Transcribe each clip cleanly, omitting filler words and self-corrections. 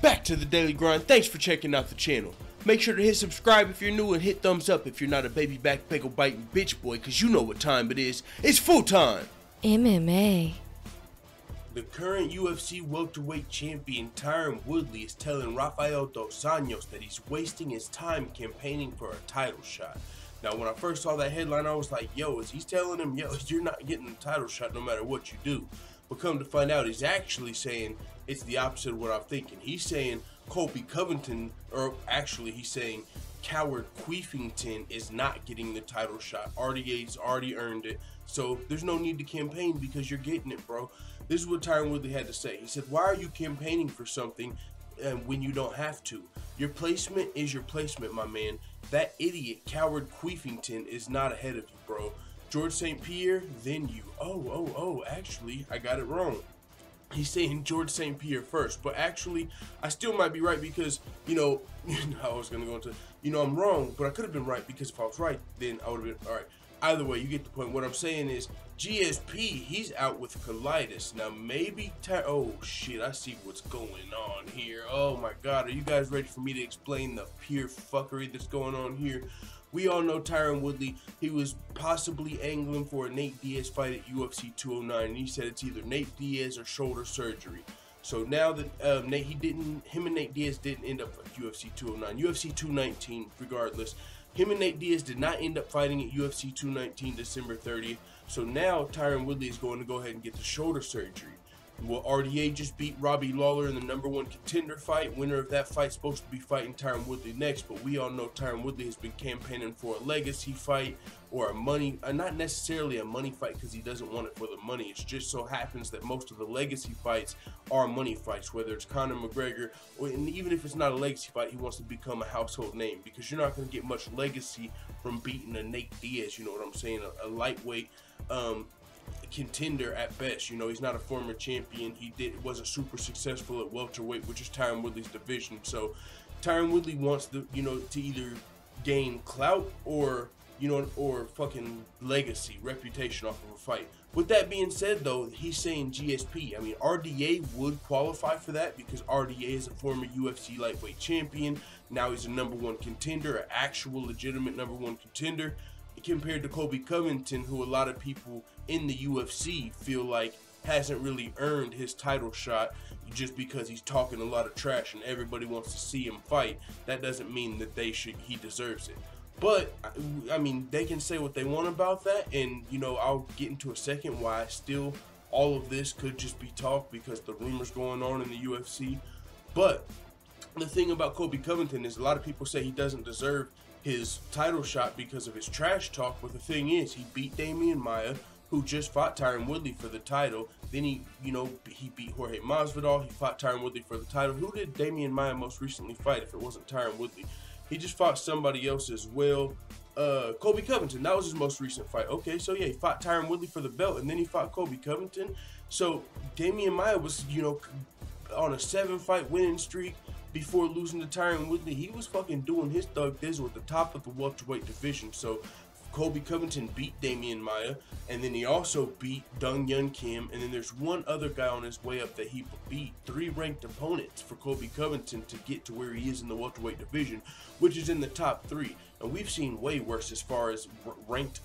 back to the Daily Grind. Thanks for checking out the channel. Make sure to hit subscribe if you're new and hit thumbs up if you're not a baby back pickle biting bitch boy, cause you know what time it is. It's full time. MMA. The current UFC welterweight champion Tyron Woodley is telling Rafael dos Anjos that he's wasting his time campaigning for a title shot. Now, when I first saw that headline, I was like, yo, is he telling him, yo, you're not getting the title shot no matter what you do? But come to find out, he's actually saying it's the opposite of what I'm thinking. He's saying Colby Covington, or actually he's saying Coward Queefington is not getting the title shot. RDA's already earned it, so there's no need to campaign because you're getting it, bro. This is what Tyron Woodley had to say. He said, why are you campaigning for something when you don't have to? Your placement is your placement, my man. That idiot Coward Queefington is not ahead of you, bro. George St. Pierre, then you. Oh, actually, I got it wrong. He's saying George St. Pierre first, but actually, I still might be right because, I was going to go into, I'm wrong, but I could have been right because if I was right, then I would have been, all right. Either way, you get the point. What I'm saying is GSP, he's out with colitis. Now, maybe, oh, shit, I see what's going on here. Oh, my God. Are you guys ready for me to explain the pure fuckery that's going on here? We all know Tyron Woodley. He was possibly angling for a Nate Diaz fight at UFC 209, and he said it's either Nate Diaz or shoulder surgery. So now that him and Nate Diaz didn't end up at UFC 209, UFC 219, regardless. Him and Nate Diaz did not end up fighting at UFC 219 December 30th. So now Tyron Woodley is going to go ahead and get the shoulder surgery. Well, RDA just beat Robbie Lawler in the #1 contender fight. Winner of that fight supposed to be fighting Tyron Woodley next, but we all know Tyron Woodley has been campaigning for a legacy fight or a money, not necessarily a money fight because he doesn't want it for the money. It just so happens that most of the legacy fights are money fights, whether it's Conor McGregor, and even if it's not a legacy fight, he wants to become a household name because you're not going to get much legacy from beating a Nate Diaz, you know what I'm saying, a lightweight, contender at best. He's not a former champion. He wasn't super successful at welterweight, which is Tyron Woodley's division. So Tyron Woodley wants to either gain clout or or fucking legacy, reputation off of a fight. With that being said, though, he's saying GSP. I mean, RDA would qualify for that because RDA is a former UFC lightweight champion. Now he's a #1 contender, an actual legitimate #1 contender, compared to Colby Covington, who a lot of people in the UFC feel like hasn't really earned his title shot just because he's talking a lot of trash and everybody wants to see him fight. That doesn't mean that he deserves it. But, I mean, they can say what they want about that, and, I'll get into a second why still all of this could just be talk because the rumors going on in the UFC. But the thing about Colby Covington is a lot of people say he doesn't deserve his title shot because of his trash talk, but the thing is, he beat Damian Maia, who just fought Tyron Woodley for the title. Then he beat Jorge Masvidal. He fought Tyron Woodley for the title. Who did Damian Maia most recently fight if it wasn't Tyron Woodley? He just fought somebody else as well. Colby Covington, that was his most recent fight. Okay, so yeah, he fought Tyron Woodley for the belt, and then he fought Colby Covington. So Damian Maia was, on a 7-fight winning streak before losing to Tyron Woodley. He was fucking doing his thug thizzle at the top of the welterweight division. So Colby Covington beat Damian Maia, and then he also beat Dong Yun Kim, and then there's one other guy on his way up that he beat 3 ranked opponents for Colby Covington to get to where he is in the welterweight division, which is in the top 3. And we've seen way worse as far as ranked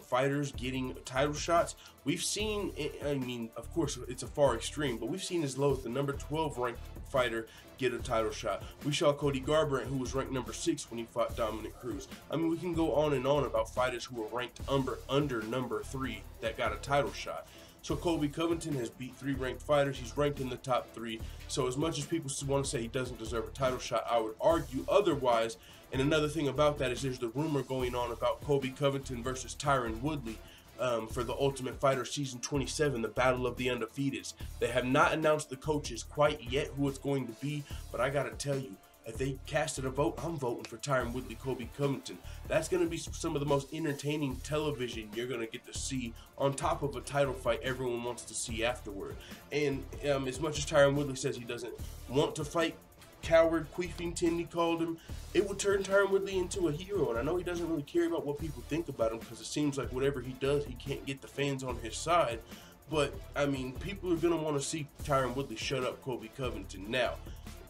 fighters getting title shots. We've seen, I mean, of course, it's a far extreme, but we've seen as low as the #12 ranked fighter get a title shot. We saw Cody Garbrandt, who was ranked #6 when he fought Dominic Cruz. I mean, we can go on and on about fighters who were ranked under #3 that got a title shot. So Colby Covington has beat 3 ranked fighters. He's ranked in the top 3. So as much as people want to say he doesn't deserve a title shot, I would argue otherwise. And another thing about that is there's the rumor going on about Colby Covington versus Tyron Woodley for the Ultimate Fighter Season 27, the Battle of the Undefeateds. They have not announced the coaches quite yet who it's going to be, but I gotta tell you, if they casted a vote, I'm voting for Tyron Woodley, Colby Covington. That's going to be some of the most entertaining television you're going to get to see on top of a title fight everyone wants to see afterward. And as much as Tyron Woodley says he doesn't want to fight Coward Queefington, he called him, it would turn Tyron Woodley into a hero. And I know he doesn't really care about what people think about him because it seems like whatever he does, he can't get the fans on his side. But, I mean, people are going to want to see Tyron Woodley shut up Colby Covington. Now,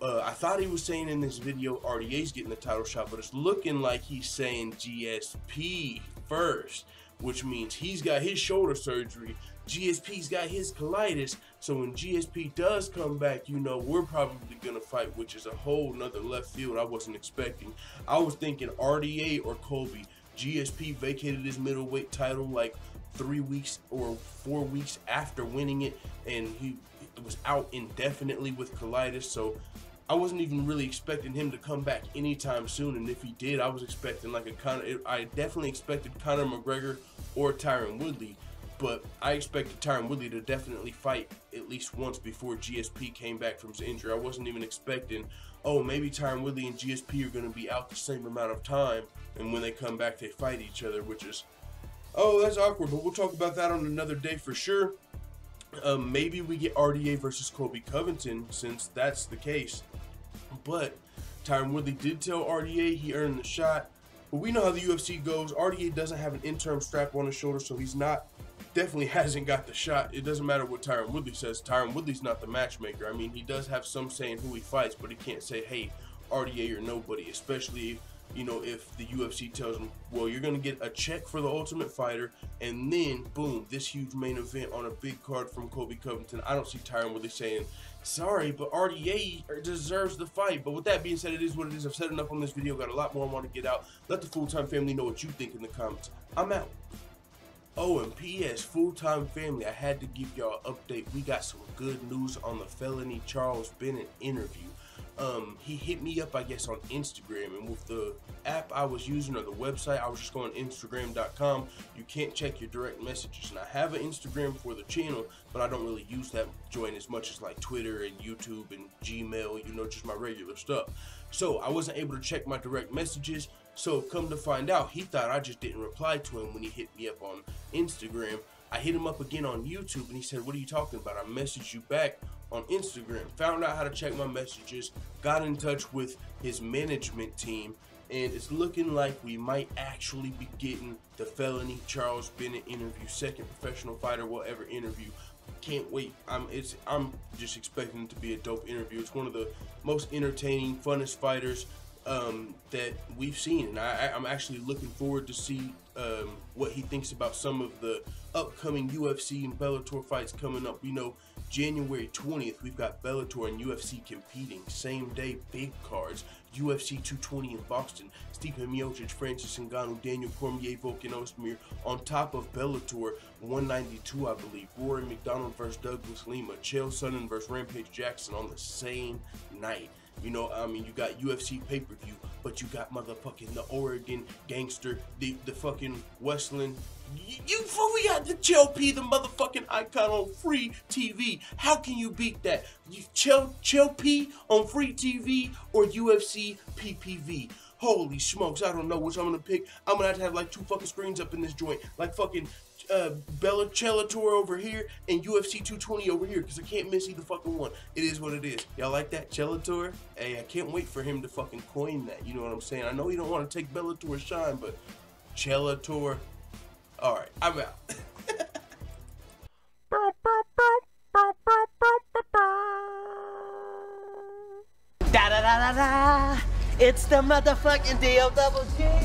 I thought he was saying in this video RDA's getting the title shot, but it's looking like he's saying GSP first, which means he's got his shoulder surgery, GSP's got his colitis, so when GSP does come back, you know, we're probably gonna fight, which is a whole nother left field I wasn't expecting. I was thinking RDA or Colby. GSP vacated his middleweight title like 3 weeks or 4 weeks after winning it, and he was out indefinitely with colitis, so I wasn't even really expecting him to come back anytime soon, and if he did, I was expecting like I definitely expected Conor McGregor or Tyron Woodley, but I expected Tyron Woodley to definitely fight at least once before GSP came back from his injury. I wasn't even expecting, oh, maybe Tyron Woodley and GSP are going to be out the same amount of time, and when they come back, they fight each other, which is, oh, that's awkward, but we'll talk about that on another day for sure. Maybe we get RDA versus Colby Covington, since that's the case. But Tyron Woodley did tell RDA he earned the shot. But we know how the UFC goes. RDA doesn't have an interim strap on his shoulder, so he's definitely hasn't got the shot. It doesn't matter what Tyron Woodley says. Tyron Woodley's not the matchmaker. I mean, he does have some saying who he fights, but he can't say, hey, RDA or nobody, especially, you know, if the UFC tells him, well, you're going to get a check for the Ultimate Fighter, and then, boom, this huge main event on a big card from Colby Covington. I don't see Tyron Woodley saying, sorry, but RDA deserves the fight. But with that being said, it is what it is. I've said enough on this video. Got a lot more I want to get out. Let the full-time family know what you think in the comments. I'm out. Oh, and P.S. full-time family, I had to give y'all an update. We got some good news on the felony Charles Bennett interview. He hit me up, I guess, on Instagram, and with the app I was using, or the website, I was just going Instagram.com. You can't check your direct messages, and I have an Instagram for the channel, but I don't really use that joint as much as like Twitter and YouTube and Gmail, you know, just my regular stuff. So I wasn't able to check my direct messages, so come to find out, he thought I just didn't reply to him when he hit me up on Instagram. I hit him up again on YouTube, and he said, what are you talking about? I messaged you back on Instagram. Found out how to check my messages, got in touch with his management team, and it's looking like we might actually be getting the felony Charles Bennett interview. Second professional fighter will ever interview. Can't wait. I'm just expecting it to be a dope interview. It's one of the most entertaining, funnest fighters that we've seen, and I'm actually looking forward to see what he thinks about some of the upcoming UFC and Bellator fights coming up. You know, January 20th, we've got Bellator and UFC competing. Same day, big cards. UFC 220 in Boston. Stipe Miocic, Francis Ngannou, Daniel Cormier, Volkan Ozdemir. On top of Bellator 192, I believe. Rory McDonald versus Douglas Lima. Chael Sonnen versus Rampage Jackson on the same night. You know, I mean, you got UFC pay-per-view, but you got motherfucking the Oregon Gangster, the fucking Westland. We got the Chael P, the motherfucking icon on free TV. How can you beat that? Chael P on free TV or UFC PPV? Holy smokes, I don't know which I'm gonna pick. I'm gonna have like 2 fucking screens up in this joint, like fucking Bellator over here and UFC 220 over here, because I can't miss either fucking one. It is what it is. Y'all like that, Bellator? Hey, I can't wait for him to fucking coin that. You know what I'm saying? I know he don't want to take Bellator's shine, but Bellator. All right, I'm out. Da da da da da. It's the motherfucking DOWG.